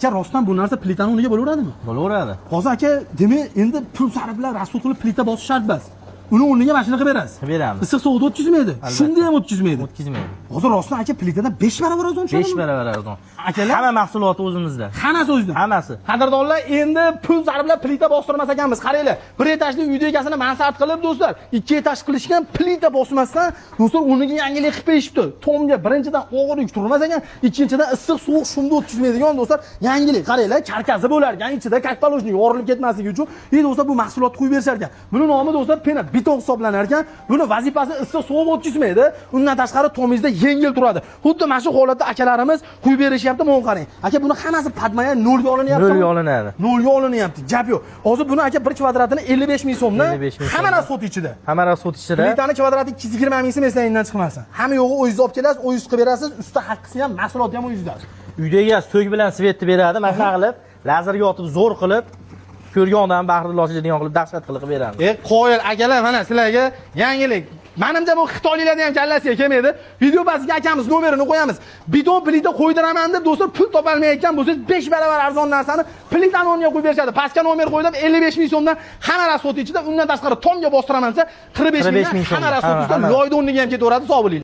Aka rostdan bu narsa plitani o'rniga bo'laveradimi? Bo'laveradi. Hozir aka, demak, endi pul sarflab, rasxod qilib plita bosish shart emas. Uni o'rniga mashina qilib berasiz. Beramiz. Issiq sovuqda o'tkazmaydi. Shunda ham o'tkazmaydi. O'tkazmaydi. Hozir rostdan aka plitadan 5 barobar arzon tushadi. 5 barobar arzon. Akalar, Hamma mahsuloti o'zimizda. hammasi o'zida. Hammasi. Qadrdonlar, endi pul sarflab plita bostirmas ekanmiz. Qaranglar, bir etajli uyda egasini mansard qilib do'stlar, 2 etaj qilishgan plita bosmasdan do'stlar o'rniga yangilik qilib berishibdi. Tomga birinchidan og'ir yuk turmas ekan, ikkinchidan issiq sovuq shunda o'tkazmaydigan do'stlar, yangilik. Qaranglar, karkazi bo'lar ekan, ichida kakpalojnik yorilib ketmasligi uchun. Endi do'stlar bu mahsulotni qo'yib berishar ekan. Buni nomi do'stlar pena beton hisoblanar ekan. Buni vazifasi issiq sovuq o'tkazmaydi. Undan tashqari tomizda yengil turadi. Xuddi mana shu holatda akalarimiz qo'yib berishyapti, mana qarang. Aka buni hammasi padmaya 0 ga olinyapti. 0 ga olinadi. 0 ga olinyapti. Gap yo'q. Hozir buni aka 1 kvadratini 55 ming so'mdan hamma narsa sot ichida. Hamma narsa sot ichida. Plitani kvadrati 220 ming so'm eslangdan chiqmasin. Hamma yo'g'i o'zingiz olib kelasiz, o'zingiz qilib berasiz, usta haqqisi ham, mahsuloti ham o'zingizda. Uydaga so'k bilan svetni beradi, mana shunaqa qilib, lazerga otib zo'r qilib, ko'rgan odam bahri lochiladigan qilib dahshat qilib beramiz. Qoyil akalar, mana sizlarga yangilik. Menimcha bu xitoyliklarning ham kallasiga kelmaydi. Video basiga akamiz nomerini qo'yamiz. Bidon plita qo'ydiraman deb do'stlar pul topolmayotgan bo'lsangiz 5 barobar arzon narsani plitani o'rniga qo'yib berishadi. Pastga nomer qo'yib 55 ming so'mdan hamma narsa sot ichida, undan tashqari tomga bostiraman desa 45 ming hamma narsa sot ichida loyda o'rniga ham ketaveradi, sog' bo'ling.